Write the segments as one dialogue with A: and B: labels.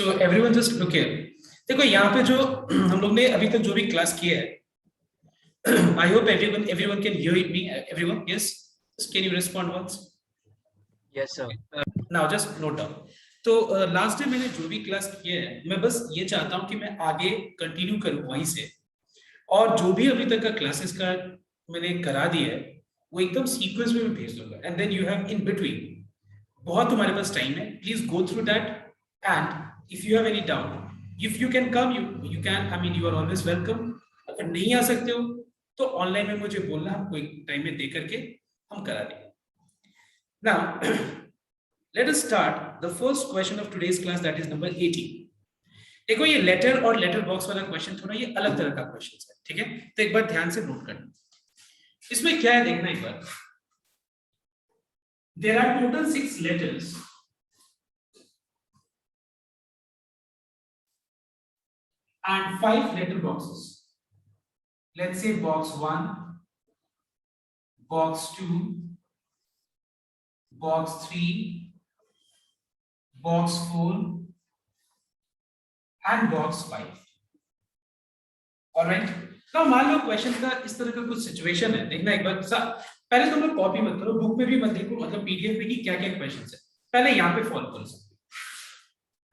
A: So everyone just look here. देखो यहाँ पे जो हम लोग ने अभी तक जो भी क्लास किया है, I hope everyone can hear me. Everyone, yes? Can you respond once?
B: Yes, sir.
A: Now just note down. तो लास्ट टाइम मैंने जो भी क्लास किया है, मैं बस ये चाहता हूँ कि मैं आगे कंटिन्यू करूँ वहीं से, और जो भी अभी तक का क्लासेस का मैंने करा दिया है वो एकदम सीक्वेंस में मैं भेज दूंगा, and then you have in between बहुत तुम्हारे पास टाइम है, please go through that, and if you have any doubt, if you can come, you can, I mean you are always welcome. अगर नहीं आ सकते हो तो ऑनलाइन में मुझे बोलना, हमको एक टाइम में दे करके हम करा देंगे। Now let us start the first question of today's class, that is number 18। देखो ये लेटर और लेटर बॉक्स वाला क्वेश्चन थोड़ा ये अलग तरह का क्वेश्चन है, ठीक है? तो एक बार ध्यान से नोट करना, इसमें क्या है देखना एक बार। There are total 6 letters and 5 letter boxes. Let's say box 1, box 2, box 3, box 4 and box 5. Alright. Now मान लो क्वेश्चन का इस तरह का कुछ सिचुएशन है, देखना एक बार। पहले तुम लोग कॉपी मत करो, बुक में भी मत देखो, मतलब पीडीएफ में कि क्या क्या क्वेश्चंस है, पहले यहाँ पे फॉलो करो सब।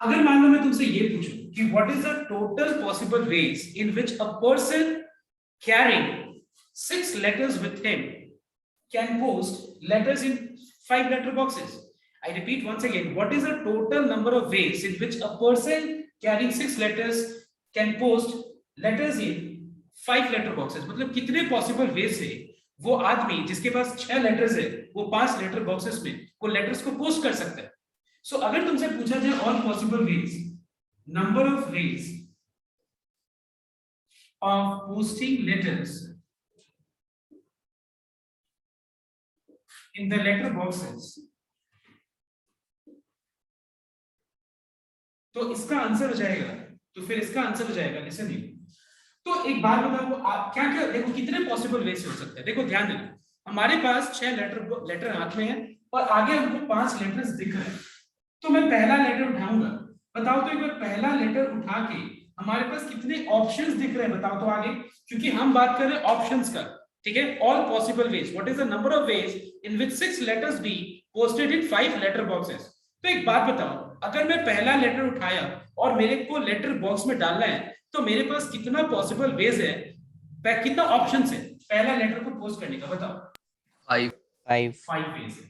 A: अगर मान लो मैं तुमसे ये पूछूं कि what is the total possible ways in which a person carrying 6 letters with him can post letters in 5 letter boxes. I repeat once again, what is the total number of ways in which a person carrying 6 letters can post letters in 5 letter boxes? मतलब कितने possible ways है वो आदमी जिसके पास 6 letters है वो 5 letter boxes में वो लेटर्स को पोस्ट कर सकता है। सो अगर तुमसे पूछा जाए all possible ways, number of ways of posting letters in the letter boxes, तो इसका आंसर हो जाएगा, तो फिर इसका आंसर हो जाएगा, लिसन यू। तो एक बात बताओ, आप क्या क्या देखो कितने पॉसिबल वेज हो सकते हैं। देखो ध्यान देना, हमारे पास 6 लेटर हाथ में है और आगे हमको 5 लेटर्स दिख रहे हैं, तो मैं पहला लेटर उठाऊंगा। बताओ तो एक बार पहला लेटर उठा के हमारे पास कितने ऑप्शंस दिख रहे हैं, बताओ तो आगे, क्योंकि हम बात कर रहे हैं ऑप्शंस का, ठीक है? All possible ways, what is the number of ways in which 6 letters be posted in 5 letter boxes. तो एक बात बताओ, अगर मैं पहला लेटर उठाया और मेरे को लेटर बॉक्स में डालना है तो मेरे पास कितना पॉसिबल वेज है, कितना ऑप्शंस है पहला लेटर को पोस्ट करने का, बताओ। 5 वेज है,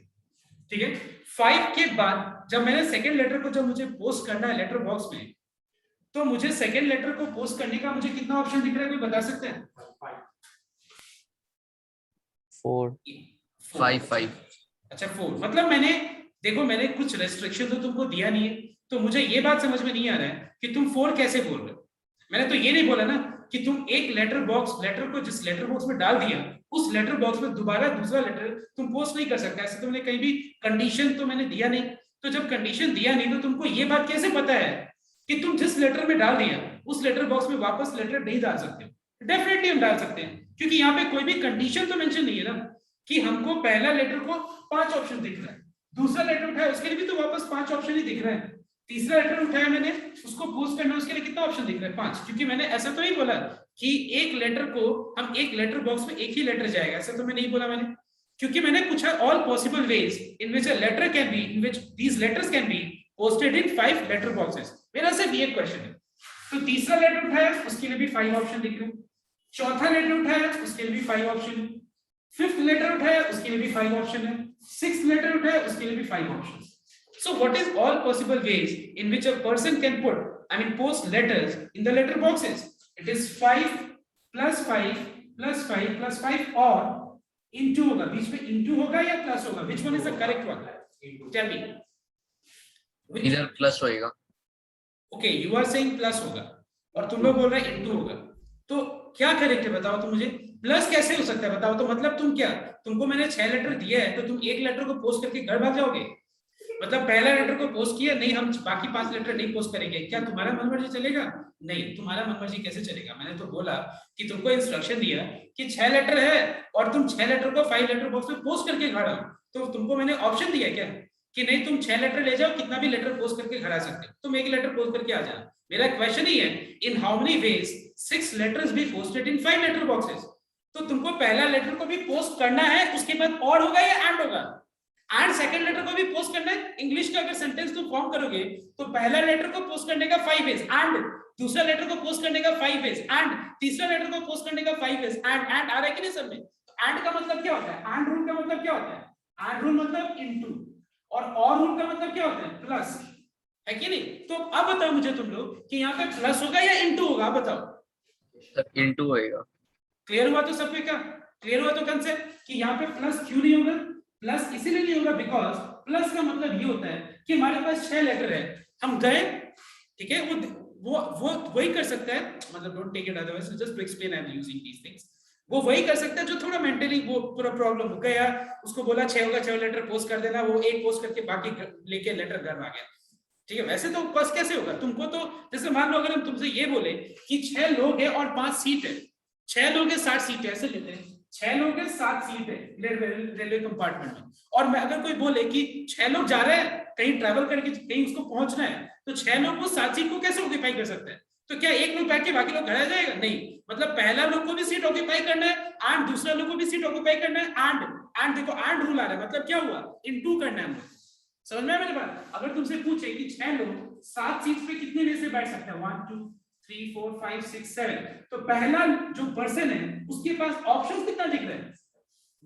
A: ठीक है? 5 के बाद जब मैंने सेकंड लेटर को, जब मुझे पोस्ट करना है लेटर बॉक्स में, तो मुझे सेकंड लेटर को पोस्ट करने का मुझे कितना ऑप्शन दिख रहा है, कोई बता सकते हैं?
B: 5
A: अच्छा 4, मतलब मैंने, देखो मैंने कुछ रेस्ट्रिक्शन तो तुमको दिया नहीं है, तो मुझे ये बात समझ में नहीं आ रहा है कि तुम 4 कैसे बोल रहे हो। मैंने तो ये नहीं बोला ना कि तुम एक लेटर को जिस लेटर बॉक्स में डाल दिया उस लेटर बॉक्स में दोबारा दूसरा लेटर तुम पोस्ट नहीं कर सकते, ऐसे तुमने कहीं भी कंडीशन तो मैंने दिया नहीं। तो जब कंडीशन दिया नहीं तो तुमको ये बात कैसे पता है कि तुम जिस लेटर में डाल दिया उस लेटर बॉक्स में वापस लेटर नहीं डाल सकते? डेफिनेटली हम डाल सकते हैं, क्योंकि यहाँ पे कोई भी कंडीशन तो मेंशन नहीं है ना कि हमको पहला लेटर को 5 ऑप्शन दिख रहा है, दूसरा लेटर उठाया उसके लिए भी तो वापस 5 ऑप्शन ही दिख रहे हैं, तीसरा लेटर उठाया मैंने उसको पोस्ट करना उसके लिए कितना ऑप्शन दिख रहा है? 5। क्योंकि मैंने ऐसा तो नहीं बोला कि एक लेटर को हम एक लेटर बॉक्स में एक ही लेटर जाएगा, ऐसा तो मैं नहीं बोला मैंने, क्योंकि मैंने पूछा all possible ways in which a letter can be, in which these letters can be posted in 5 letter boxes. मेरा सिर्फ ये क्वेश्चन है। तो तीसरा लेटर उठाया उसके लिए भी 5 ऑप्शन दिख रहे हैं, चौथा लेटर उठाया उसके लिए भी 5 ऑप्शन है, फिफ्थ लेटर उठाया उसके लिए भी 5 ऑप्शन है, सिक्स्थ लेटर उठाया उसके लिए भी 5 option. So what is all possible ways in which a person can post letters in the letter boxes? It is 5 plus 5 plus 5 plus 5 or into होगा, बीच में into होगा या plus होगा? Which one is the correct one? Tell me.
B: इधर plus होएगा।
A: Okay, you are saying plus होगा और तुम लोग बोल रहे हैं into होगा, तो क्या करेक्ट है बताओ तो मुझे? प्लस कैसे हो सकता है बताओ तो? मतलब तुम क्या, तुमको मैंने 6 लेटर दिया है तो तुम एक लेटर को पोस्ट करके घर भाग जाओगे? मतलब पहला लेटर को पोस्ट किया, नहीं हम बाकी 5 लेटर नहीं पोस्ट करेंगे, क्या तुम्हारा मनमर्जी चलेगा? नहीं, तुम्हारा मनमर्जी कैसे चलेगा? मैंने तो बोला कि तुमको इंस्ट्रक्शन दिया कि 6 लेटर है और तुम 6 लेटर को 5 लेटर बॉक्स में पोस्ट करके घर आओ, तो तुमको मैंने ऑप्शन दिया क्या कि नहीं तुम 6 लेटर ले जाओ, कितना भी लेटर पोस्ट करके घर आ सकते हो, तुम एक लेटर पोस्ट करके आ जाना। मेरा क्वेश्चन ही है in how many ways 6 letters be posted in 5 letter boxes. तो तुमको पहला लेटर को भी पोस्ट करना है, उसके बाद और होगा या एंड होगा? एंड सेकंड लेटर को भी पोस्ट करना है। इंग्लिश का अगर सेंटेंस तुम फॉर्म करोगे तो पहला लेटर को पोस्ट करने का 5 वेज, एंड दूसरा लेटर को पोस्ट करने का 5 वेज, एंड तीसरा लेटर को पोस्ट करने का 5 वेज, एंड आ रहा है कि नहीं सब में? एंड का मतलब क्या होता है? एंड रूल का मतलब क्या होता है? एंड रूल मतलब इनटू, और रूल का मतलब क्या होता है? प्लस, है कि नहीं? तो अब बताओ मुझे तुम लोग कि यहाँ पे प्लस होगा या इनटू होगा, बताओ।
B: सर इनटू होएगा।
A: क्लियर हुआ तो सब पे? क्या क्लियर हुआ तो कंसेप्ट कि यहाँ पे प्लस क्यों नहीं होगा? प्लस इसीलिए नहीं होगा बिकॉज प्लस का मतलब ये होता है कि हमारे पास 6 लेटर है, हम गए, ठीक है, वो वही कर सकता है, मतलब don't take it otherwise, just to explain I am using these things. वो वही कर सकता है जो थोड़ा मेंटली वो पूरा प्रॉब्लम हो गया, उसको बोला 6 होगा, 6 लेटर पोस्ट कर देना, वो एक पोस्ट करके बाकी लेके लेटर घर आ गया, ठीक है। वैसे तो बस कैसे होगा तुमको? तो जैसे मान लो अगर हम तुमसे ये बोले कि 6 लोग हैं और 5 सीट है, 6 लोग हैं 60 सीट है, ऐसे लेते हैं, 6 लोग हैं 7 सीट है रेलवे कंपार्टमेंट में, और मैं अगर कोई बोले कि 6 लोग जा रहे हैं कहीं ट्रैवल करके, कहीं उसको पहुंचना है, तो 6 लोग वो 7 सीट को कैसे ऑक्यूपाई कर सकते हैं? तो क्या एक लोग बैठ के बाकी लोग घर आ जाएगा? नहीं, मतलब पहला लोग को भी सीट ऑक्यूपाई करना है एंड दूसरा लोग को भी सीट ऑक्यूपाई करना है, एंड देखो एंड रूल आ रहा है, मतलब क्या हुआ? इनटू करना है। समझ में मेरी बात? अगर तुमसे पूछे कि 6 लोग 7 सीट पे कितने वे से बैठ सकते हैं, 1 2 3 4 5 6 7, तो पहला जो पर्सन है उसके पास ऑप्शन कितना दिख रहा है,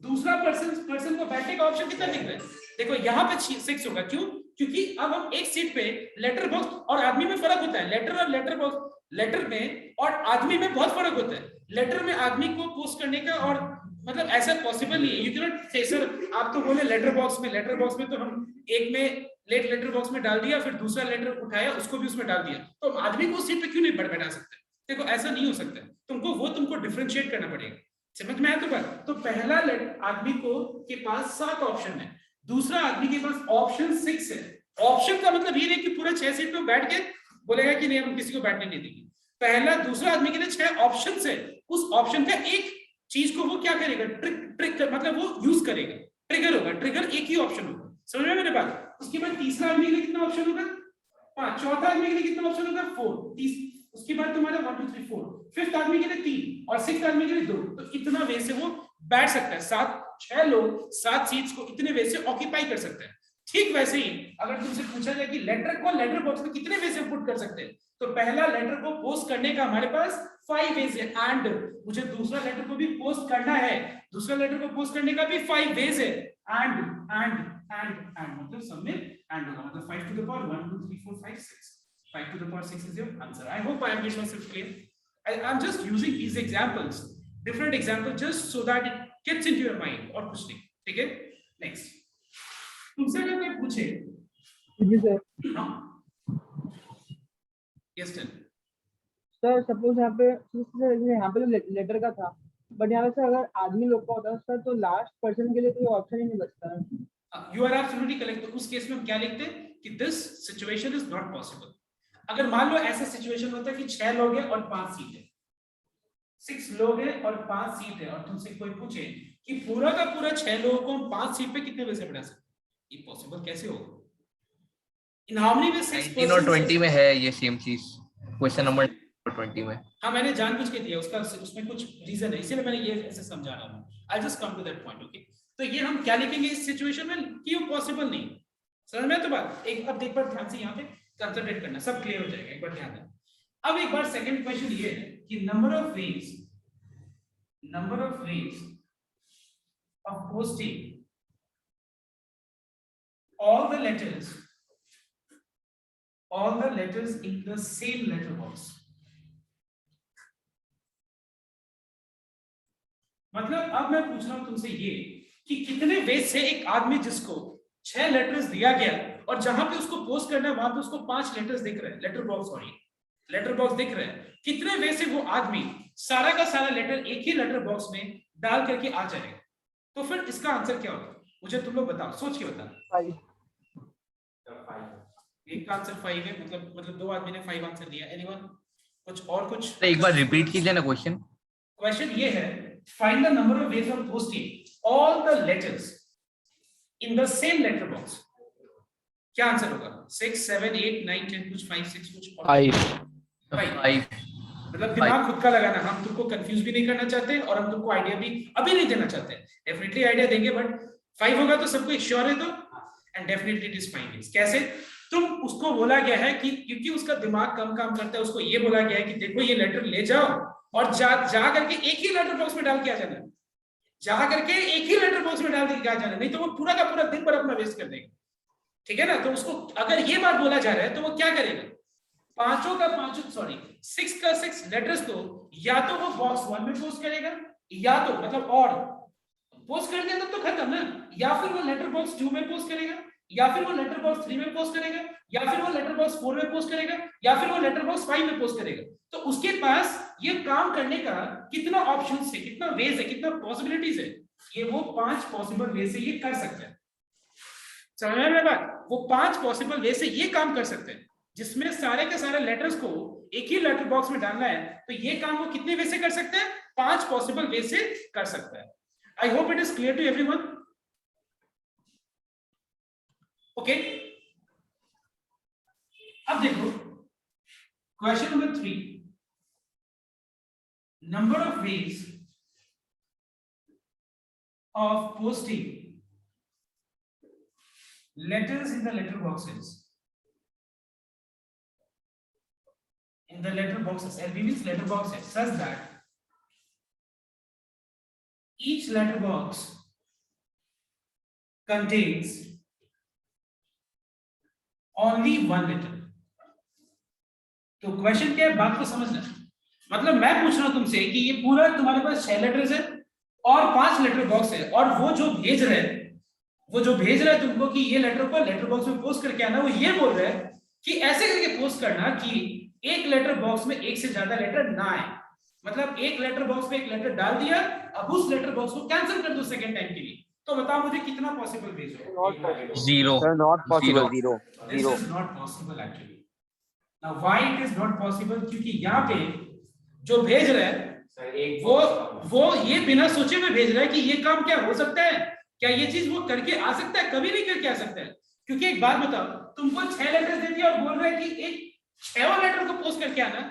A: दूसरा पर्सन को बैठने का ऑप्शन कितना दिख रहा है? देखो यहाँ पे 6 होगा, क्यों? क्योंकि अब हम एक सीट पे, लेटर बॉक्स और आदमी में फर्क होता है, लेटर और लेटर बॉक्स, लेटर में और आदमी में बहुत फर्क होता है। लेटर में आदमी को पोस्ट करने का, और मतलब ऐसा पॉसिबल नहीं है, यू कैन नॉट से सर आप तो बोले लेटर बॉक्स में तो हम एक में लेटर बॉक्स में डाल दिया, फिर दूसरा लेटर उठाया उसको भी उसमें डाल दिया, तो आदमी को सीट पे क्यों नहीं बैठा सकते? देखो ऐसा नहीं हो सकता, तुमको डिफरेंशिएट करना पड़ेगा। समझ में आया तो बात? तो पहला आदमी को के पास 7 ऑप्शन है, दूसरा आदमी के पास ऑप्शन 6 है। ऑप्शन का मतलब ये नहीं कि पूरे 6 सीट पे बैठ के बोलेगा कि नहीं हम किसी को बैठने नहीं देंगे। पहला दूसरा आदमी के लिए 6 ऑप्शन है, उस ऑप्शन का एक चीज को वो क्या करेगा? ट्रिक मतलब वो यूज करेगा, ट्रिगर होगा, ट्रिगर एक ही ऑप्शन होगा। समझ में मेरे बात? उसके बाद तीसरा आदमी के लिए कितना ऑप्शन होगा? 5, चौथा आदमी के लिए कितना ऑप्शन होगा? 4, उसके बाद तुम्हारा 1 2 3 4, फिफ्थ आदमी के लिए 3 और सिक्स्थ आदमी के लिए 2, तो इतना वे से वो बैठ सकता है। 6 लोग 7 सीट्स को इतने वे से ऑक्यूपाई कर सकते हैं। ठीक वैसे ही अगर तुमसे पूछा जाए कि लेटर को लेटर बॉक्स में कितने वे से पुट कर सकते हैं, तो पहला लेटर को पोस्ट करने का हमारे पास 5 वेज है, एंड मुझे दूसरा लेटर को भी पोस्ट करना है, दूसरा लेटर को पोस्ट करने का भी 5 वेज है, एंड मतलब सब में एंड होगा, मतलब 5 to the power 1 2 3 4 5 6, 5 to the power 6 is your answer. I hope I have made myself clear. I'm just using these examples, different examples, just so that it gets into your mind, और कुछ नहीं, ठीक है। Next, तुमसे अगर कोई पूछे
C: जी sir,
A: yes
C: sir suppose यहाँ पे जो लेटर का था, बट यहाँ पे सर अगर आदमी लोग का होता है सर, तो लास्ट पर्सन के लिए कोई ऑप्शन ही नहीं बचता है।
A: You are absolutely correct. तो उस केस में हम क्या लिखते हैं कि this situation is not possible. अगर मान लो ऐसा सिचुएशन होता है कि 6 लोग हैं और 5 सीट है, 6 लोग हैं और 5 सीट है, और तुमसे कोई पूछे कि पूरा का पूरा 6 लोगों को हम 5 सीट पे कितने वैसे बैठा सकते हैं, ये पॉसिबल कैसे होगा? इन हाउ मेनी वेज
B: 19 और 20 में है ये सेम चीज, क्वेश्चन नंबर 20 में।
A: हाँ मैंने जानबूझ के दिया, उसका उसमें कुछ रीजन है, इसीलिए मैंने ये ऐसे समझा रहा हूँ। I just come to that point, okay. तो ये हम क्या लिखेंगे इस सिचुएशन में कि वो पॉसिबल नहीं। समझ में तो बात? अब एक बार ध्यान से यहाँ पे कंसंट्रेट करना, सब क्लियर हो जाएगा, एक बार ध्यान देना। अब एक बार सेकंड क्वेश्चन ये है कि number of ways of posting all the letters in the same letter box। मतलब अब मैं पूछ रहा हूं तुमसे ये कि कितने वेज से एक आदमी जिसको 6 लेटर्स दिया गया और जहां पे उसको पोस्ट करना है वहां पे उसको 5 लेटर्स दिख रहे हैं, लेटर बॉक्स दिख रहे हैं, कितने वे से वो आदमी सारा का सारा लेटर एक ही लेटर बॉक्स में डाल करके आ जाएगा? तो फिर इसका आंसर क्या होगा मुझे तुम लोग बताओ, सोच के बताओ। 5, एक का आंसर 5 है, मतलब 2 आदमी ने 5 आंसर दिया। एनीवन कुछ
B: एक बार रिपीट कीजिए ना
A: क्वेश्चन ये है, find the number of ways of posting all the letters in the same letter box. क्या आंसर होगा? 6 7 8 9 10 कुछ 5 6 कुछ
D: 5
B: 5
A: मतलब दिमाग खुद का लगाना, हम तुमको कंफ्यूज भी नहीं करना चाहते और हम तुमको आइडिया भी अभी नहीं देना चाहते। डेफिनेटली आइडिया देंगे बट 5 होगा तो सबको श्योर है तो, and definitely it is 5 means कैसे? तुम उसको बोला गया है कि क्योंकि उसका दिमाग कम काम करता है, उसको ये बोला गया है कि देखो ये लेटर ले जाओ और जा करके एक ही लेटर बॉक्स में डाल के आ जाना, जा करके एक ही लेटर बॉक्स में डाल के आ जाना, नहीं तो वो पूरा का पूरा दिन भर अपना वेस्ट कर देगा। ठीक है ना? तो उसको अगर ये बात बोला जा रहा है तो वो क्या करेगा? पांचों का पांचों, सॉरी 6 का 6 लेटर्स को या तो वो बॉक्स 1 में पोस्ट करेगा, या तो मतलब और पोस्ट कर दिया तब तो खत्म ना, या फिर वो लेटर बॉक्स 2 में पोस्ट करेगा, या फिर वो लेटर बॉक्स 3 में पोस्ट करेगा, या फिर वो लेटर बॉक्स 4 में पोस्ट करेगा, या फिर वो लेटर बॉक्स 5 में पोस्ट करेगा। तो उसके पास ये काम करने का कितना ऑप्शंस है, कितना वेज है, कितना पॉसिबिलिटीज है, ये वो 5 पॉसिबल वे से ये कर सकते हैं। समझ में आ रहा है बात? वो 5 पॉसिबल वे से ये काम कर सकते हैं, जिसमें सारे के सारे लेटर्स को एक ही लेटर बॉक्स में डालना है। तो ये काम वो कितने वे से कर सकते हैं? 5 पॉसिबल वे से कर सकता है। I hope it is clear to everyone. Okay, अब देखो question number 3, number of ways of posting letters in the letter boxes. In the letter boxes, LB means letter boxes, such that each letter box contains only one letter. तो question क्या है, बात को समझना। मतलब मैं पूछ रहा हूं तुमसे कि ये पूरा तुम्हारे पास 6 लेटर्स है और 5 लेटर बॉक्स है, और वो जो भेज रहे हैं तुमको कि ये लेटर को लेटर बॉक्स में पोस्ट करके आना, वो ये बोल रहा है कि ऐसे करके पोस्ट करना कि एक लेटर बॉक्स में एक से ज्यादा लेटर ना आए। मतलब एक लेटर बॉक्स में एक लेटर डाल दिया, अब उस लेटर बॉक्स को कैंसिल कर दो सेकंड टाइम के लिए। तो बताओ मुझे कितना पॉसिबल वेज हो?
B: 0
D: sir not possible, 0
A: this is not possible actually. Now why it is not possible? क्योंकि यहाँ पे जो भेज रहा है वो ये बिना सोचे हुए भेज रहा है कि ये काम क्या हो सकता है, क्या ये चीज वो करके आ सकता है? कभी नहीं करके आ सकता है। क्योंकि एक बात बताओ, तुमको 6 लेटर्स दे दिया और बोल रहा है कि एक 6वां लेटर को पोस्ट करके आना,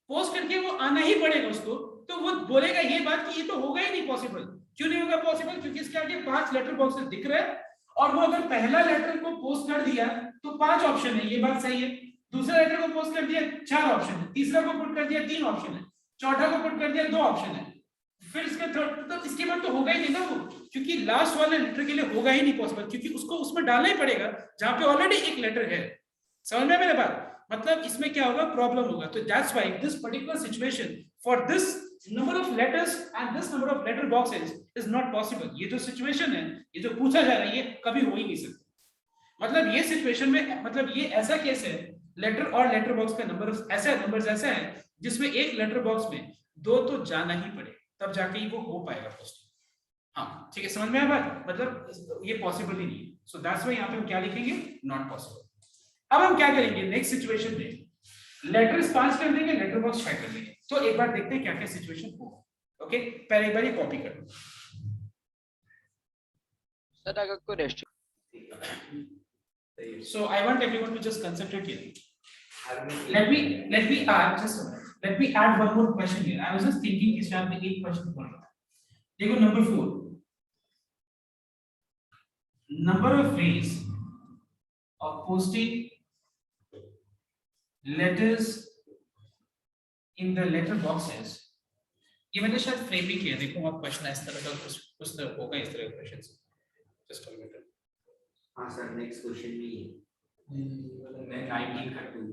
A: पोस्ट करके वो आना ही पड़ेगा उसको, तो वो बोलेगा ये बात कि ये तो होगा ही नहीं पॉसिबल। क्यों नहीं होगा पॉसिबल? क्योंकि इसके आगे 5 लेटर बॉक्सेस दिख रहे हैं, और वो अगर पहला लेटर को पोस्ट कर दिया तो 5 ऑप्शन है, ये बात सही है। दूसरा लेटर को पोस्ट कर दिया 4 ऑप्शन है, तीसरा को पुट कर दिया 3 ऑप्शन है, चौथा को पुट कर दिया 2 ऑप्शन है, फिर इसका थर्ड, तो इसके बाद तो होगा ही नहीं ना वो, क्योंकि लास्ट वाले लेटर के लिए होगा ही नहीं पॉसिबल, क्योंकि उसको उसमें डालना ही पड़ेगा जहां पे ऑलरेडी एक लेटर है। समझ में मेरे बात? मतलब इसमें क्या होगा, प्रॉब्लम होगा। तो that's why this particular situation for this number of letters and this number of letter boxes is not possible. ये जो सिचुएशन है, ये जो पूछा जा रहा है, ये कभी हो ही नहीं सकता। मतलब ये सिचुएशन में, मतलब ये ऐसा केस है, लेटर और लेटर बॉक्स का नंबर ऐसा नंबर्स ऐसा है जिसमें एक लेटर बॉक्स में 2 तो जाना ही पड़े, तब जाके ही वो हो पाएगा पोस्टिंग। हाँ ठीक है, समझ में आया बात? मतलब ये पॉसिबल ही नहीं है। सो दैट्स व्हाई यहाँ पे हम क्या लिखेंगे, नॉट पॉसिबल। अब हम क्या करेंगे नेक्स्ट सिचुएशन में, लेटर्स 5 कर देंगे, लेटर बॉक्स 6 कर देंगे। तो एक बार देखते हैं क्या क्या सिचुएशन होगा। ओके, पहले एक बार ये कॉपी कर लो।
D: सर अगर कोई rest
A: So I want everyone to just concentrate here. Let me add just a minute. Let me add one more question here. I was just thinking इस यहाँ पे एक क्वेश्चन पढ़ रहा था। देखो number 4, number of ways of posting letters in the letter boxes. ये मैंने शायद फ्रेम भी किया, देखो आप क्वेश्चन इस तरह का कुछ तो होगा इस तरह का क्वेश्चन। Just a minute.
E: हाँ सर, नेक्स्ट क्वेश्चन में 19 का 2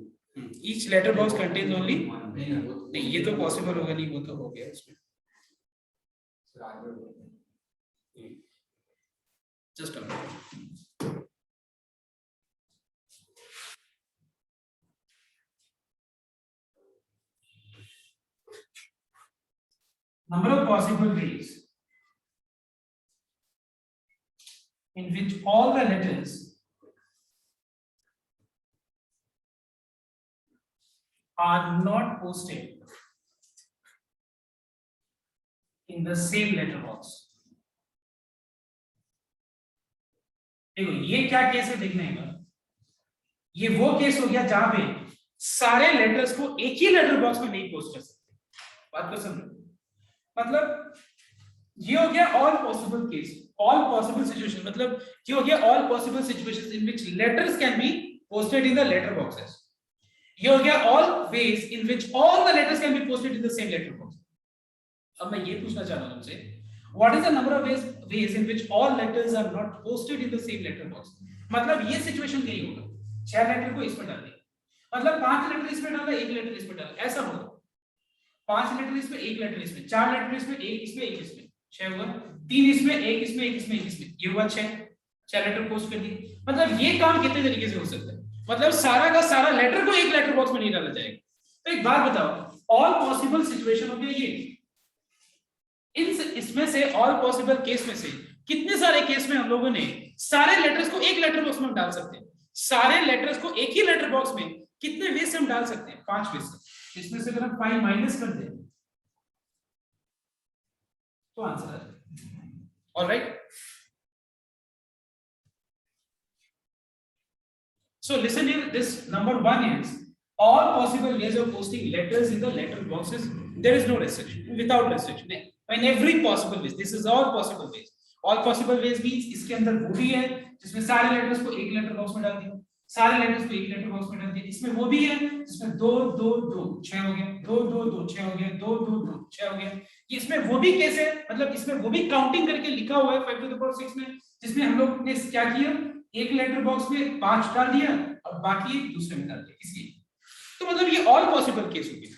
A: Each letter box contains only नहीं, ये तो पॉसिबल होगा नहीं, वो तो हो गया इसमें। Just a minute. Number of possible ways in which all the letters are not posted in the same letter box. देखो ये क्या केस है देखने का। ये वो केस हो गया जहां पे सारे लेटर्स को एक ही लेटर बॉक्स में नहीं पोस्ट कर सकते। बात को समझो, मतलब ये हो गया all possible case, all possible situation, मतलब ये हो गया all possible situations in which letters can be posted in the letter boxes. ये हो गया all ways in which all the letters can be posted in the same letter box. अब मैं ये पूछना चाह रहा हूं तुमसे, what is the number of ways in which all letters are not posted in the same letter box. मतलब ये सिचुएशन नहीं होगा 6 लेटर को इसमें डाल दिया, मतलब 5 लेटर इसमें डाला, 1 लेटर इसमें डाला, ऐसा होगा। 5 लेटर इसमें, 1 लेटर इसमें, 4 लेटर इसमें, 1 इसमें, 1 इसमें, 6 हुआ, 3 इसमें, 1 इसमें, 1 इसमें, 1 इसमें, ये हुआ 6 लेटर पोस्ट कर दिए। मतलब ये काम कितने तरीके से हो सकता है, मतलब सारा का सारा लेटर को एक लेटर बॉक्स में नहीं डाला जाएगा। तो एक बात बताओ, ऑल पॉसिबल सिचुएशन हो गया ये, इसमें से ऑल पॉसिबल केस में से कितने सारे केस में हम लोगों ने सारे लेटर्स को एक लेटर बॉक्स में डाल सकते हैं। सारे लेटर्स को एक ही लेटर बॉक्स में कितने वे से हम डाल सकते हैं, 5 वे से। इसमें से अगर हम 5 माइनस कर दें तो आंसर आ जाएगा। Alright, so listen here, this number 1 is all possible ways of posting letters in the letter boxes. There is no restriction, without restriction, in every possible ways. This is all possible ways. All possible ways means इसके अंदर वो भी है जिसमें सारे letters को एक letter box में डाल दिया, सारे लेटर्स को एक लेटर बॉक्स में डाल दिया। इसमें वो भी है जिसमें 2 2 2 6 हो गया, 2 2 2 6 हो गया, 2 2 2 6 हो गया। इसमें वो भी केस है, मतलब इसमें वो भी काउंटिंग करके लिखा हुआ है 5 to the power 6 में, जिसमें हम लोग ने क्या किया, एक लेटर बॉक्स में 5 डाल दिया और बाकी एक दूसरे में डाल दिया, इसलिए। तो मतलब ये ऑल पॉसिबल केस हो गया,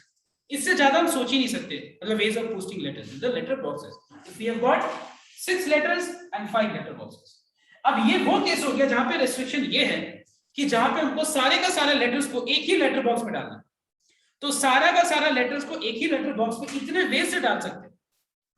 A: इससे ज्यादा हम सोच ही नहीं सकते, मतलब ways of posting letters in the letter boxes. If we have got 6 letters and 5 letter boxes. अब ये वो केस हो गया जहां पे रेस्ट्रिक्शन ये है कि जहां पे हमको सारे का सारा लेटर्स को एक ही लेटर बॉक्स में डालना, तो सारा का सारा लेटर्स को एक ही लेटर बॉक्स में इतने वे से डाल सकते हैं,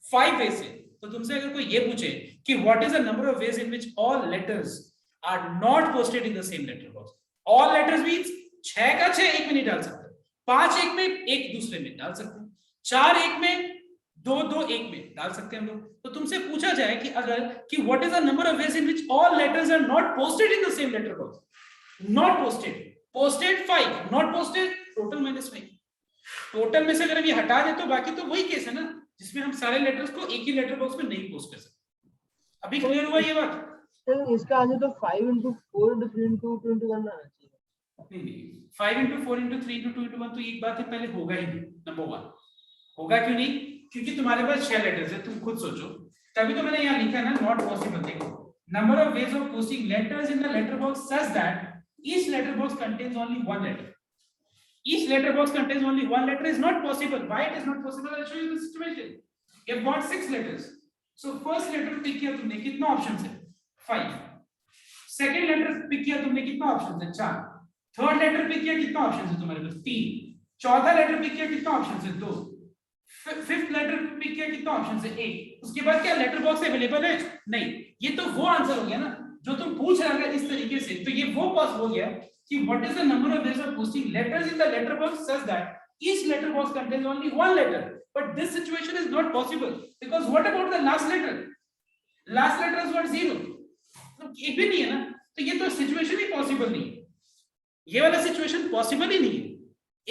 A: 5 वे से। तो तुमसे अगर कोई ये पूछे कि what is the number of ways in which all letters are not posted in the same letter box. All letters means 6 का 6 एक में नहीं डाल सकते, 5 एक में एक दूसरे में डाल सकते हैं, 4 एक में, 2 2 एक में डाल सकते हैं हम लोग। तो तुमसे पूछा जाए कि अगर कि what is the number of ways in which all letters are not posted in the same letter box. Not posted, posted 5, not posted total -5. Total में से अगर हम ये हटा दे तो बाकी तो वही केस है ना, जिसमें हम सारे लेटर्स को एक ही लेटर बॉक्स में नहीं पोस्ट कर सकते। अभी क्लियर हुआ ये बात?
C: तो इसका आंसर तो 5 into 4 into 3 into 2 into 1 आना चाहिए।
A: नहीं, 5 into 4 into 3 into 2 into 1 तो एक बात है, पहले होगा ही नहीं। नंबर 1 होगा क्यों नहीं, क्योंकि तुम्हारे पास 6 लेटर्स है, तुम खुद सोचो, तभी तो मैंने यहाँ लिखा ना नॉट पॉसिबल। देखो, number of ways of posting letters in the letter box such that each letter box contains only 1 letter. Each letter box contains only 1 letter is not possible. Why it is not possible? I'll show you the situation. You have got 6 letters. So first letter pick किया तुमने, कितना options है? 5. Second letter pick किया तुमने, कितना options है? 4. Third letter pick किया, कितना ऑप्शंस है तुम्हारे पास? 3. चौथा लेटर पिक किया, कितना ऑप्शंस है? 2. फिफ्थ लेटर पिक किया, कितना ऑप्शंस है? 1. उसके बाद क्या लेटर बॉक्स अवेलेबल है? नहीं। ये तो वो आंसर हो गया ना जो तुम पूछ रहे थे इस तरीके से। तो ये वो पास हो गया कि what is the number of ways of posting letters in the letter box such that each letter box contains only 1 letter. But this situation is not possible because what about the last letter? Last letter is what? 0. तो एक भी नहीं है ना, तो ये तो situation ही possible नहीं है, ये वाला सिचुएशन पॉसिबल ही नहीं है।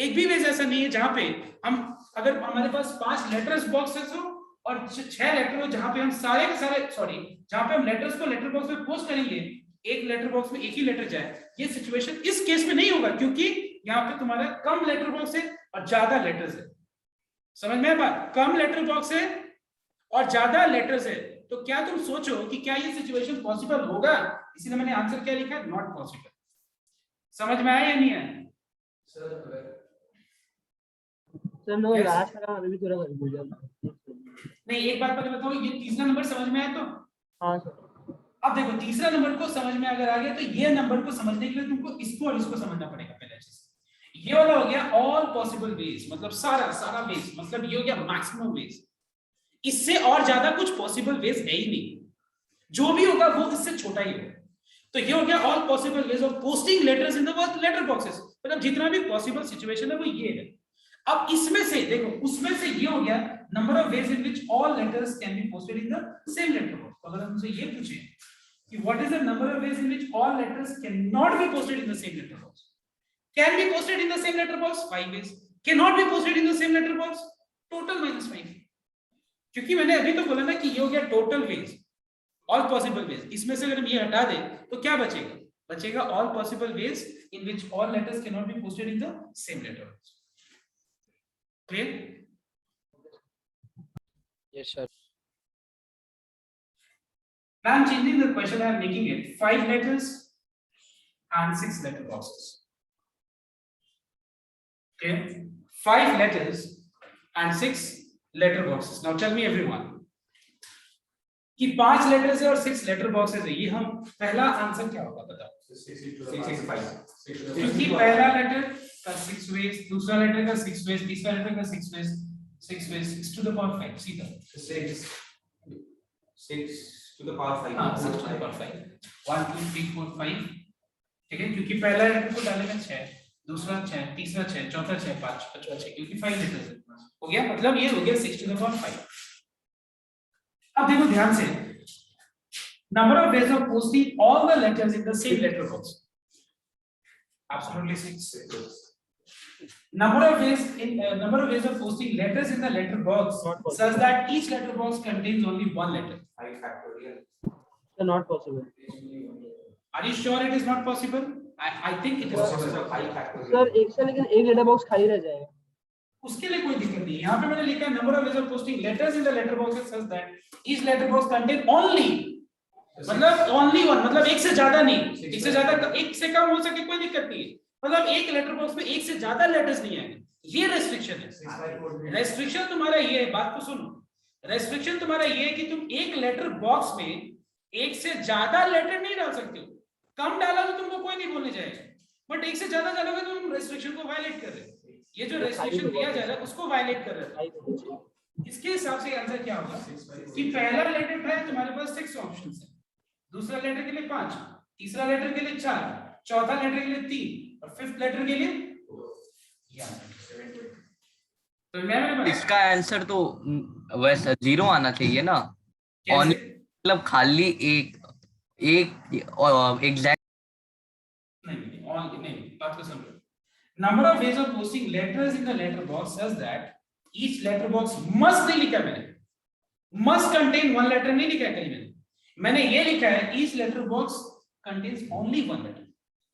A: एक भी वेज ऐसा नहीं है जहां पे हम, अगर हमारे पास 5 लेटर्स बॉक्सेस हो और 6 लेटर हो जहां पे हम सारे के सारे जहां पे हम लेटर्स को लेटर बॉक्स में पोस्ट करेंगे, एक लेटर बॉक्स में एक ही लेटर जाए, ये सिचुएशन इस केस में नहीं होगा क्योंकि यहाँ पे तुम्हारा कम लेटर बॉक्स है और ज्यादा लेटर्स है। समझ में बात? कम लेटर बॉक्स है और ज्यादा लेटर्स है, तो क्या तुम सोचो कि क्या ये सिचुएशन पॉसिबल होगा? इसीलिए मैंने आंसर क्या लिखा है? Not possible. समझ में आया या नहीं आया?
C: सर मैं लास्ट का अभी भी थोड़ा भूल गया।
A: नहीं, एक बात पहले बताओ, ये तीसरा नंबर समझ में आया? तो
C: हाँ सर।
A: अब देखो, तीसरा नंबर को समझ में अगर आ गया तो ये नंबर को समझने के लिए तुमको इसको और इसको समझना पड़ेगा पहले अच्छे से। ये वाला हो गया ऑल पॉसिबल वेज, मतलब सारा वेज, मतलब ये हो गया मैक्सिमम वेज। इससे और ज्यादा कुछ पॉसिबल वेज है ही नहीं, जो भी होगा वो इससे छोटा ही होगा। तो ये हो गया all possible ways of posting letters in the letter boxes, मतलब जितना भी पॉसिबल सिचुएशन है वो ये है। अब इसमें से देखो, उसमें से ये हो गया number of ways in which all letters can be posted in the same letter box. अगर हम उनसे ये पूछे कि what is the number of ways in which all letters can not be posted in the same letter box, Can be posted in the same letterbox 5 ways. Cannot be posted in the same letterbox total -5. क्योंकि मैंने अभी तो बोला ना कि ये हो गया total ways, all possible ways. इसमें से अगर हम ये हटा दें तो क्या बचेगा? बचेगा all possible ways in which all letters can not be posted in the same letterbox. Clear?
D: Yes, sir.
A: Now I'm changing the question. I'm making it 5 letters and 6 letter boxes. Okay, 5 letters and 6 letter boxes. Now tell me everyone कि 5 letters है और 6 letter boxes है, ये हम पहला answer क्या होगा बताओ?
E: 665.
A: क्योंकि पहला लेटर का 6 ways, दूसरा लेटर का 6 ways, तीसरा लेटर का 6 ways, 6 to the power 5 सीधा
E: 6 to the power 5.
A: हाँ 6 to the power 5 1 2 3 4 5 ठीक है, क्योंकि पहला लेटर को डालेंगे 6, दूसरा 6, तीसरा 6, चौथा 6, पांचवा 6, क्योंकि 5 लेटर्स हो गया, मतलब ये हो गया 6 to the power 5। अब देखो ध्यान से, number of ways of posting all the letters in the same letter box, absolutely 6। Number of ways of posting letters in the letter box such that each letter box contains only one letter.
E: 5 factorial.
C: So not possible.
A: Are you sure it is not possible? I think it is possible.
E: 5 factorial.
C: Sir एक से लेकिन एक letter box खाली रह जाएगा।
A: उसके लिए कोई दिक्कत नहीं है, यहाँ पे मैंने लिखा है number of ways of posting letters in the letter box such that each letter box contain only, मतलब only one, मतलब एक से ज्यादा नहीं, एक से ज्यादा, एक से कम हो सके कोई दिक्कत नहीं है, मतलब एक लेटर बॉक्स में एक से ज्यादा लेटर्स नहीं आएंगे, ये रेस्ट्रिक्शन है। रेस्ट्रिक्शन तुम्हारा ये है, बात को सुनो, रेस्ट्रिक्शन तुम्हारा ये है कि तुम एक लेटर बॉक्स में एक से ज्यादा लेटर नहीं डाल सकते हो। कम डाला तो तुमको कोई नहीं बोलने जाएगा, बट एक से ज्यादा डालोगे तो तुम रेस्ट्रिक्शन को वायलेट कर रहे हो। ये जो रेस्ट्रिक्शन दिया जा रहा है उसको वायलेट कर रहे हो। इसके हिसाब से आंसर क्या होगा कि पहला लेटर है तुम्हारे पास 6 ऑप्शंस है, दूसरा लेटर के लिए 5, तीसरा लेटर के लिए 4, चौथा लेटर के लिए 3 और फिफ्थ लेटर के लिए तो मैंने
B: इसका आंसर तो वैसा 0 आना चाहिए ना, ऑन मतलब खाली एक एग्जैक्ट
A: नहीं, ऑन नहीं, बात को समझो। Number of ways of posting letters in the letter box such that each letter box must नहीं लिखा मैंने, मस्ट कंटेन वन लेटर नहीं लिखा है कहीं मैंने ये लिखा है each letter box contains only one letter,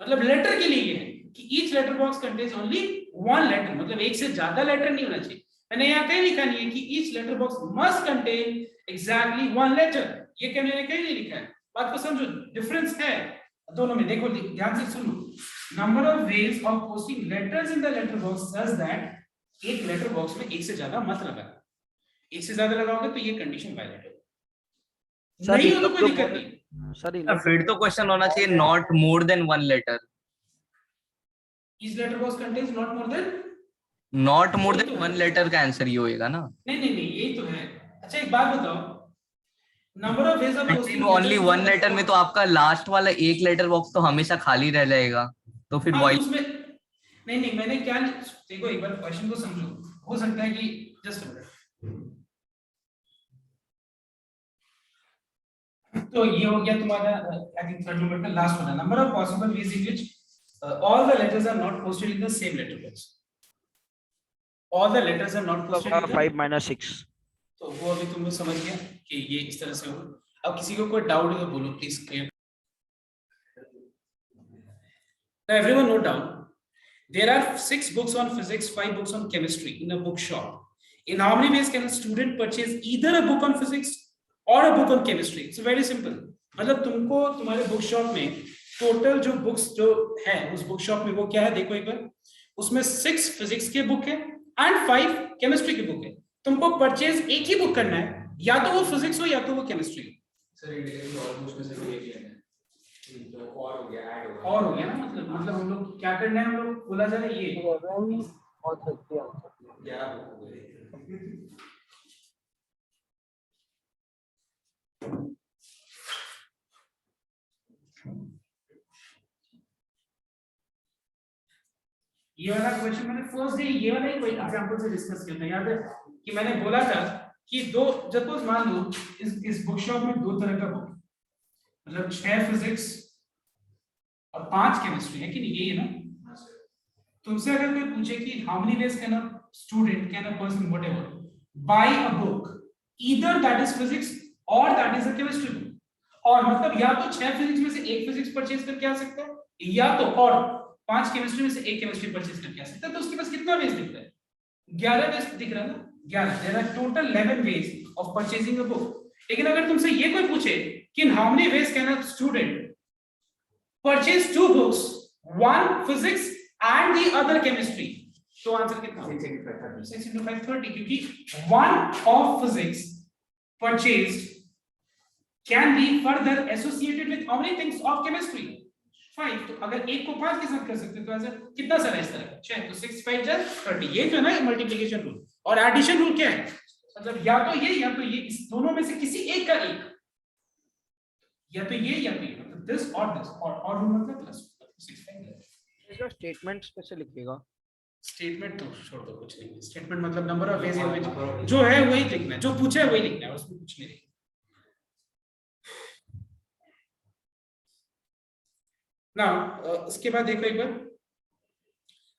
A: मतलब लेटर के लिए ये है कि each letter box contains only one letter, मतलब एक से ज्यादा लेटर नहीं होना चाहिए। मैंने यहाँ कहीं लिखा नहीं है कि each letter box must contain exactly one letter, ये क्या मैंने कहीं नहीं लिखा है। बात को समझो, डिफरेंस है दोनों में। देखो ध्यान से सुनो, number of ways of posting letters in the letter box such that एक लेटर बॉक्स में एक से ज्यादा मत लगाना, एक से ज्यादा लगाओगे तो ये कंडीशन वायलेट होगा, नहीं हो तो कोई दिक्कत नहीं।
D: सर
B: फिर तो क्वेश्चन होना चाहिए not more than one letter,
A: Each letter box contains not more than
B: one letter का आंसर ये होएगा ना।
A: नहीं यही तो है। अच्छा एक बात बताओ, number of ways of posting
B: only one letter में तो आपका लास्ट वाला एक लेटर बॉक्स तो हमेशा खाली रह जाएगा, तो फिर वॉइस
A: उसमें नहीं मैंने क्या, देखो एक बार क्वेश्चन को समझो, हो सकता है कि जस्ट तो ये हो गया तुम्हारा आई थिंक थर्ड नंबर का लास्ट वाला, number of possible ways in which all the letters are not posted in the same letter box, all the letters are not posted in the
D: 5 minus 6,
A: तो वो अभी तुम लोग समझ गया कि ये इस तरह से होगा। अब किसी को कोई डाउट है तो बोलो please clear. Now everyone note down, there are 6 books on physics, 5 books on chemistry in a bookshop. In how many ways can a student purchase either a book on physics or a book on chemistry? It's very simple, मतलब तुमको तुम्हारे book shop में total जो books जो है उस book shop में वो क्या है, देखो एक बार, उसमें 6 फिजिक्स के बुक है एंड 5 केमिस्ट्री के बुक है। तुमको परचेज एक ही बुक करना है, या तो वो फिजिक्स हो या तो वो केमिस्ट्री हो।
E: सर ये ऑलमोस्ट में से कोई एक लेना है तो और हो गया, ऐड हो गया,
A: और हो गया ना, मतलब हम लोग क्या करना है, हम लोग बोला जा रहा है ये
C: और सकते हैं
E: 11 हो गए।
A: ये वाला क्वेश्चन मैंने फर्स्ट डे ये वाला ही कोई एग्जांपल से डिस्कस किया था, याद है कि मैंने बोला था कि दो, सपोज मान लो इस बुक शॉप में 2 तरह का बुक, मतलब 6 फिजिक्स और 5 केमिस्ट्री है कि नहीं, यही है ना। तुमसे अगर कोई पूछे कि how many ways can a student can a person whatever buy a book either that is physics और that is a chemistry book, और मतलब या तो 6 फिजिक्स में से एक फिजिक्स परचेज करके आ सकता है या तो और 5 केमिस्ट्री में से एक केमिस्ट्री परचेज करके आ सकता है, तो उसके पास कितना वेज दिख रहा है? 11 वेज दिख रहा है ना, 11। There are total 11 ways of purchasing a book. लेकिन अगर तुमसे ये कोई पूछे कि how many ways can a student purchase 2 books, one physics and the other chemistry, तो आंसर कितना? 6 into 5 30, क्योंकि one of physics purchased can be further associated with how many things of chemistry? 5। तो अगर एक को 5 के साथ कर सकते तो आंसर कितना सर है इस तरह? 6। तो 6 5 जा 30। ये जो है ना मल्टीप्लिकेशन रूल। और एडिशन रूल क्या है? मतलब या तो ये या तो ये, इस दोनों में से किसी एक का एक, या तो ये या तो ये, मतलब दिस और रूल मतलब प्लस 6 5।
D: इसका स्टेटमेंट्स कैसे लिखिएगा?
A: स्टेटमेंट तो छोड़ दो, कुछ नहीं। स्टेटमेंट मतलब number of ways in which जो है वही लिखना है, जो पूछा है वही लिखना है, उसमें कुछ नहीं लिखना। ना इसके बाद देखो एक बार,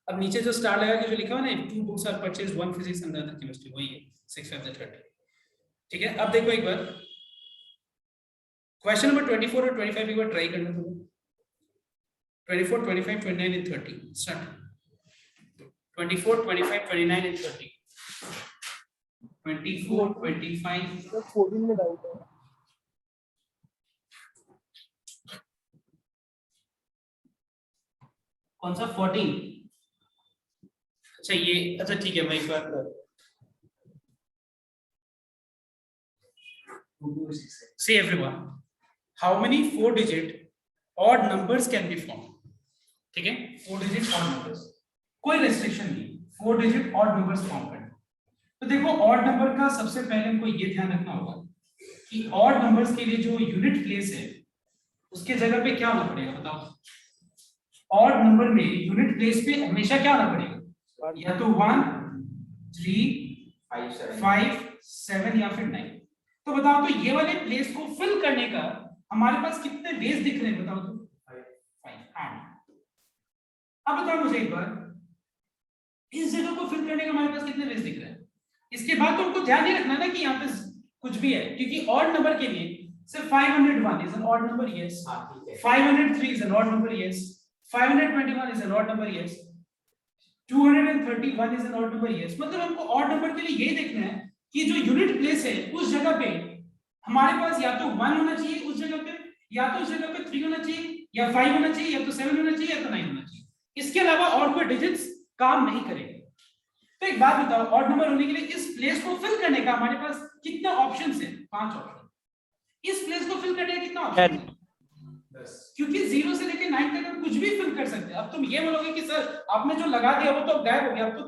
A: अब नीचे जो स्टार लगा के जो लिखा हुआ ना 2 books are purchased, 1 physics and the other chemistry, वही है 6 5 30। ठीक है, अब देखो एक बार क्वेश्चन नंबर 24 और 25 एक बार ट्राई करना तुम। 24 25 29 and 30 स्टार्ट। 24 25 29 and 30। 24 25
C: तो 14 में डाउट है।
A: कौन सा 14? अच्छा ये, अच्छा ठीक है, मैं एक बार see everyone, how many 4-digit odd numbers can be formed? ठीक है, 4-digit odd numbers, कोई रेस्ट्रिक्शन नहीं, 4-digit odd numbers फॉर्म करना। तो देखो odd नंबर का सबसे पहले हमको ये ध्यान रखना होगा कि odd numbers के लिए जो यूनिट प्लेस है उसके जगह पे क्या होना पड़ेगा? बताओ। ऑड नंबर में यूनिट प्लेस पे हमेशा क्या होना पड़ेगा? या तो 1 3 5 7 या फिर 9। तो बताओ, तो ये वाले प्लेस को फिल करने का हमारे पास कितने वेज दिख रहे हैं? बताओ तो। 5। अब बताओ मुझे एक बार, इस जगह को फिल करने का हमारे पास कितने वेज दिख रहे हैं? इसके बाद तुमको ध्यान नहीं रखना ना कि यहाँ पे कुछ भी है, क्योंकि ऑड नंबर के लिए सिर्फ 501 is an odd number, yes. 503 is an odd number, yes. 521 is an odd number, yes. 231 is an odd number, yes. मतलब हमको odd number के लिए यही देखना है कि जो यूनिट प्लेस है उस जगह पे हमारे पास या तो 1 होना चाहिए उस जगह पे, या तो उस जगह पे 3 होना चाहिए, या 5 होना चाहिए, या तो 7 होना चाहिए, या तो 9 होना चाहिए। इसके अलावा और कोई डिजिट्स काम नहीं करेंगे। तो एक बात बताओ, ऑड नंबर होने के लिए इस प्लेस को फिल करने का हमारे पास कितने ऑप्शंस हैं? 5 ऑप्शन। इस प्लेस को फिल करने का कितना ऑप्शन है? क्योंकि 0 से लेकर 9 तक हम कुछ भी फिल कर सकते हैं। अब तुम ये बोलोगे कि सर आपने जो लगा दिया वो तो गायब हो गया, अब तो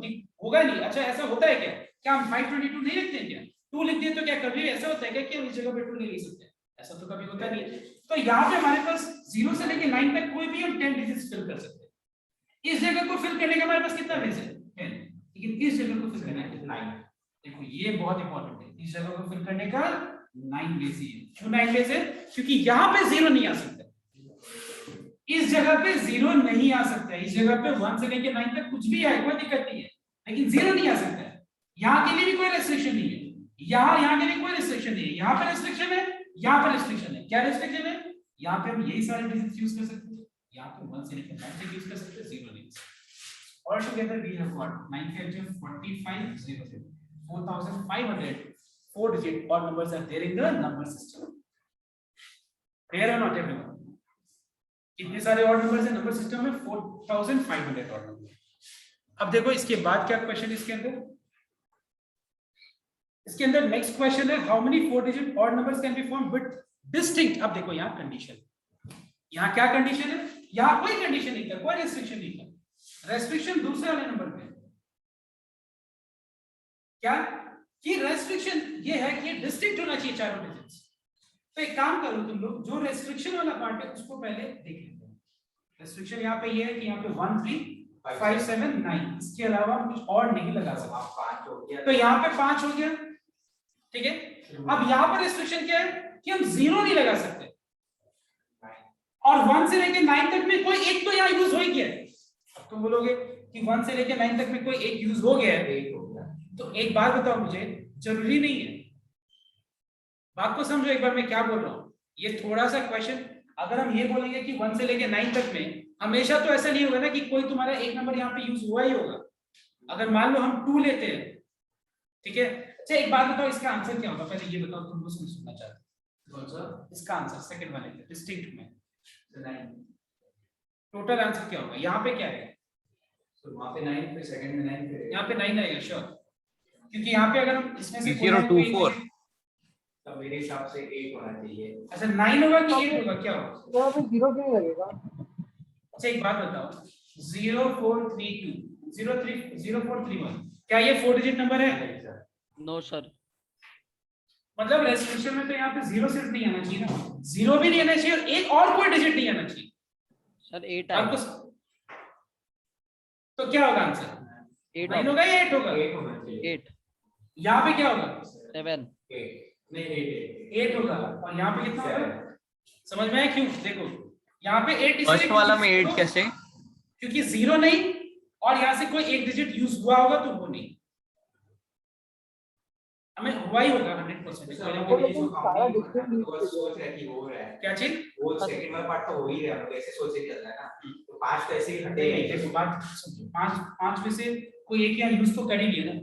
A: होगा नहीं। अच्छा ऐसा होता है क्या? क्या हम 522 नहीं लिखते हैं क्या? 2 लिख दिए तो क्या कभी ऐसा होता है क्या कि हम इस जगह पे 2 नहीं लिख सकते? ऐसा तो कभी होता नहीं है। तो यहाँ पे हमारे पास 0 से लेकर 9 तक कोई भी हम 10 डिजिट्स फिल कर सकते हैं। इस जगह को फिल करने का हमारे पास कितना वेज है? 10। लेकिन इस जगह को फिल करना है 9। देखो ये बहुत इंपॉर्टेंट है, इस जगह को फिल करने का 9 वेज है। क्यों 9 वेज है? क्योंकि यहाँ पे 0 नहीं आ सकता, इस जगह पे 0 नहीं आ सकता है, इस जगह पे 1 से लेके 9 तक कुछ भी है, कोई दिक्कत नहीं है, लेकिन 0 नहीं आ सकता है। यहाँ के लिए भी कोई रेस्ट्रिक्शन नहीं है, यहाँ के लिए कोई रेस्ट्रिक्शन नहीं है, यहाँ पे रेस्ट्रिक्शन है, यहाँ पे रेस्ट्रिक्शन है। क्या रेस्ट्रिक्शन है? यहाँ पे हम यही सारे डिजिट्स यूज कर सकते हैं, यहाँ पे 1 से लेके 9 तक यूज कर सकते हैं, 0 नहीं। All together we have got 9 5 45 0 4500 4 digit odd numbers are there in the number system. Clear or not everyone? कितने सारे ऑड नंबर्स हैं नंबर सिस्टम में? 4500 ऑड नंबर। अब देखो इसके बाद क्या क्वेश्चन इसके अंदर नेक्स्ट क्वेश्चन है, how many 4 digit odd numbers can be formed with distinct. अब देखो यहाँ कंडीशन, यहाँ क्या कंडीशन है? यहाँ कोई कंडीशन नहीं था, कोई रेस्ट्रिक्शन नहीं था। रेस्ट्रिक्शन दूसरे वाले नंबर पे क्या कि रेस्ट्रिक्शन ये है कि डिस्टिंक्ट होना चाहिए चारों डिजिट्स। तो एक काम करो तुम लोग, जो रेस्ट्रिक्शन वाला पार्ट है उसको पहले देख लेते हैं। रेस्ट्रिक्शन यहाँ पे ये है कि यहाँ पे 1 3 5 7 9, इसके अलावा कुछ और नहीं लगा सकते। तो यहाँ पे 5 हो गया, ठीक है। अब यहाँ पर रेस्ट्रिक्शन क्या है कि हम 0 नहीं लगा सकते, और 1 से लेके 9 तक में कोई एक तो यहाँ यूज हो ही गया है। तुम बोलोगे कि 1 से लेके 9 तक में कोई एक यूज हो गया है, तो एक बात बताओ मुझे, जरूरी नहीं है। बात को समझो एक बार मैं क्या बोल रहा हूँ। ये थोड़ा सा क्वेश्चन, अगर हम ये बोलेंगे कि 1 से लेके 9 तक में, हमेशा तो ऐसा नहीं होगा ना कि कोई तुम्हारा एक नंबर यहाँ पे यूज हुआ ही होगा। अगर मान लो हम 2 लेते हैं, ठीक है। अच्छा एक बात बताओ, इसका आंसर क्या होगा, पहले ये बताओ, तुमको सुनना चाहते हो इसका आंसर सेकंड वाले में डिस्टिंक्ट में 9 टोटल आंसर क्या होगा, यहाँ पे क्या है,
E: तो वहां पे 9 फिर सेकंड में 9 फिर
A: यहाँ पे 9 आएगा श्योर, क्योंकि यहाँ पे अगर हम इसमें से कोई
B: 024
E: तब मेरे हिसाब से 8 होना चाहिए।
A: अच्छा 9 होगा कि 8 होगा, क्या होगा?
C: तो यहाँ पे 0 क्यों नहीं लगेगा?
A: अच्छा एक बात बताओ, 0432 0431 क्या ये 4 डिजिट नंबर है?
D: No sir.
A: मतलब रेस्ट्रिक्शन में तो यहाँ पे 0 सिर्फ नहीं आना चाहिए ना, 0 भी नहीं आना चाहिए और एक और कोई डिजिट नहीं आना चाहिए
D: सर 8
A: आपको।
D: आएगा।
A: तो क्या होगा आंसर,
D: 8
A: 9 होगा या 8 होगा?
E: 8 होना चाहिए।
D: 8
A: यहाँ पे क्या होगा?
D: 7
E: नहीं
A: 8 होगा, और यहाँ पे कितना होगा? समझ में आया क्यों? देखो यहाँ पे 8 इसलिए
B: फर्स्ट वाला में 8 कैसे?
A: क्योंकि 0 नहीं और यहाँ से कोई एक डिजिट यूज हुआ होगा तो वो नहीं, हमें हुआ ही होगा 100%।
C: सारा डिस्ट्रिक्ट
E: तो सोच रहे कि हो रहा है
A: क्या चीज?
E: वो सेकंड वाला पार्ट तो हो ही रहा है, हम ऐसे सोच के चल रहा है ना, तो 5 तो ऐसे ही हटे
A: नहीं देखो बात समझो, 5 में से कोई एक यहाँ यूज तो कर ही लिया ना,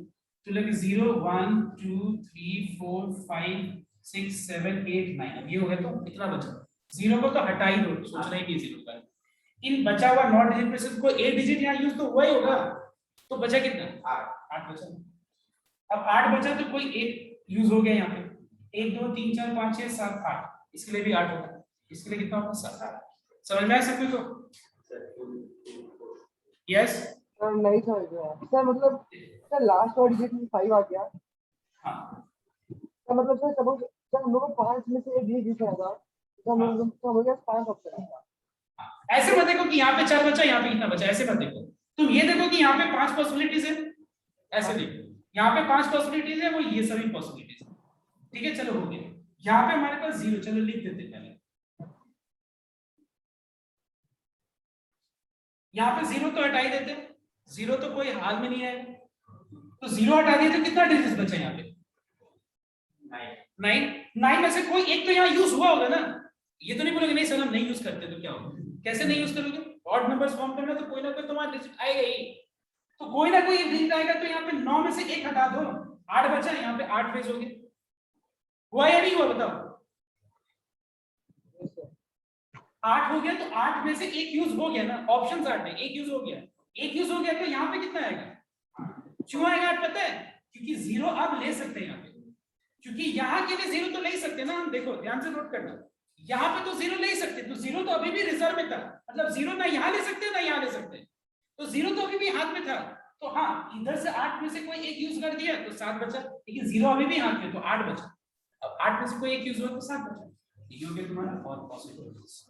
A: तो लगे 0 1 2 3 4 5 6 7 8 9, अब ये हो गया तो कितना बचा? 0 को तो हटा ही दो, सोचना ही नहीं 0 का। इन बचा हुआ नॉट डिजिट में से कोई एक डिजिट यहाँ यूज तो हुआ ही होगा, तो बचा कितना? 8 बचा। अब 8 बचा तो कोई एक यूज हो गया यहाँ पे, 1 2 3 4 5 6 7 8, इसके लिए भी 8 होगा, इसके लिए कितना होगा? 7। समझ में आया सभी को? यस
C: सर नहीं समझ रहा सर, मतलब सर लास्ट और डिजिट में 5 आ गया।
A: हाँ
C: तो मतलब सर सपोज सर हम लोग को 5 में से एक डिजिट दिख रहा था, तो हम लोग तो हो गया 5 ऑप्शन था।
A: ऐसे मत देखो कि यहाँ पे 4 बचा, यहाँ पे कितना बचा, ऐसे मत देखो। तुम ये देखो कि यहाँ पे 5 पॉसिबिलिटीज है, ऐसे देखो यहाँ पे 5 पॉसिबिलिटीज है, वो ये सभी पॉसिबिलिटीज है, ठीक है। चलो हो गया, यहाँ पे हमारे पास 0, चलो लिख देते पहले। यहाँ पे 0 तो हटा ही देते, 0 तो कोई हाल में नहीं है, तो 0 हटा दिए तो कितना डिजिट बचा यहाँ पे? 9 में से कोई एक तो यहाँ यूज हुआ होगा ना, ये तो नहीं बोलोगे नहीं सर हम नहीं यूज करते, तो क्या होगा? कैसे नहीं यूज करोगे? ऑड नंबर्स फॉर्म करना तो कोई ना कोई तुम्हारा डिजिट आएगा ही, तो कोई ना कोई डिजिट आएगा, तो यहाँ पे 9 में से एक हटा दो, 8 बचा, यहाँ पे 8 फेज हो गए, हुआ या नहीं हुआ बताओ? 8 हो गया, तो 8 में से एक यूज हो गया ना, ऑप्शन 8 है, एक यूज हो गया, एक यूज हो गया, तो यहाँ पे कितना आएगा? क्यों आएगा 8 पता है? क्योंकि 0 आप ले सकते हैं यहाँ पे, क्योंकि यहाँ के लिए 0 तो ले ही सकते हैं ना हम, देखो ध्यान से नोट करना, यहाँ पे तो 0 ले ही सकते, तो 0 तो अभी भी रिजर्व में था, मतलब 0 ना यहाँ ले सकते ना यहाँ ले सकते, तो 0 तो अभी भी हाथ में था, तो हाँ इधर से 8 में से कोई एक यूज कर दिया तो 7 बचा, लेकिन 0 अभी भी हाथ में, तो 8 बचा। अब 8 में से कोई एक यूज हुआ तो 7 बचा, ये हो गया तुम्हारा और possibilities.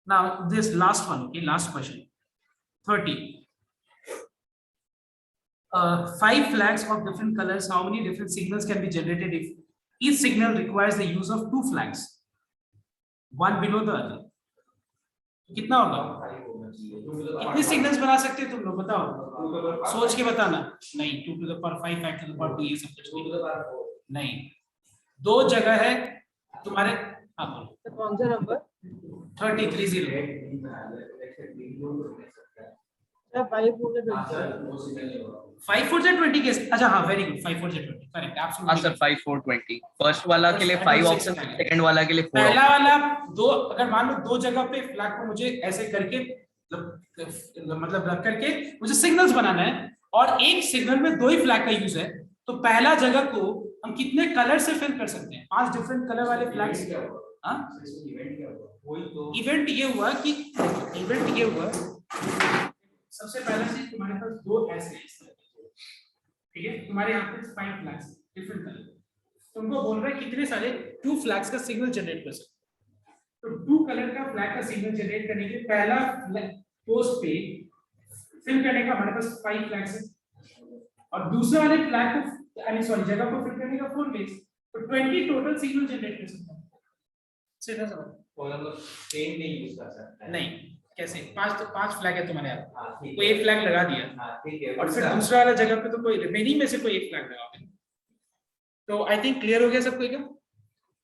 A: Now this last one, okay, last question. 30. 5 flags of different colors. How many different signals can be generated if each signal requires the use of 2 flags, one below the other? कितना होगा? कितने signals बना सकते हो तुम लोग बताओ, सोच के बताना। नहीं 2 to the power 5 5 to the power 2 ये सब कुछ नहीं, 2 जगह है तुम्हारे। हाँ बोलो।
C: तो कौन सा नंबर?
A: 30 30
C: 5 4
A: 5 4 20 के। अच्छा हाँ वेरी गुड, 5 4 20 करेक्ट
B: हाँ
A: एब्सोल्युटली
B: सर 5 4 20 फर्स्ट वाला के लिए 5 ऑप्शन, सेकंड वाला के लिए 4
A: पहला वाला 2, अगर मान लो 2 जगह पे फ्लैग को मुझे ऐसे करके मतलब रख करके मुझे सिग्नल्स बनाना है और एक सिग्नल में 2 ही फ्लैग का यूज है, तो पहला जगह को हम कितने कलर से फिल कर सकते हैं? 5 डिफरेंट कलर वाले फ्लैग्स। इवेंट ये हुआ कि सबसे पहला चीज तुम्हारे पास 2 ऐसे हैं, ठीक है, तुम्हारे यहाँ पे 5 फ्लैग्स डिफरेंट कलर, तुमको बोल रहा है कितने सारे 2 फ्लैग्स का सिग्नल जनरेट कर सकते, तो 2 कलर का फ्लैग का सिग्नल जनरेट करने के लिए पहला पोस्ट पे फिल करने का हमारे पास 5 फ्लैग्स है, और दूसरे वाले फ्लैग को आई मीन सॉरी जगह को फिल करने का 4 वेज, तो 20 टोटल सिग्नल जनरेट कर सकता हूँ। सीधा सवाल।
E: वो मतलब सेम नहीं यूज कर सकता है।
A: नहीं कैसे, 5 फ्लैग है तुम्हारे यहाँ,
E: हाँ ठीक
A: कोई एक फ्लैग लगा दिया
E: हाँ ठीक है
A: और फिर
E: उसका-
A: दूसरा वाला जगह पे तो कोई रिमेनिंग में से कोई एक फ्लैग लगाओगे। तो आई थिंक क्लियर हो गया सबको क्या?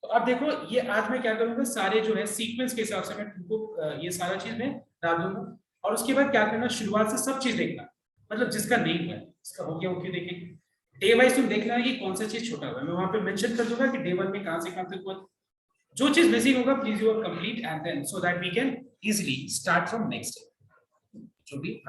A: तो अब देखो ये आज मैं क्या करूंगा, सारे जो है सीक्वेंस के हिसाब से मैं तुमको ये सारा चीज में डाल दूंगा, और उसके बाद क्या करना, शुरुआत से सब चीज देखना, मतलब जिसका नहीं हुआ है इसका हो गया वो क्यों देखेंगे, डे वाइज तुम देखना है कि कौन सा चीज छोटा हुआ है, मैं वहां पे मेंशन कर दूंगा कि डे 1 में कहां से कहां तक हुआ, जो चीज मिसिंग होगा please you complete and then so that we can easily start from next day जो भी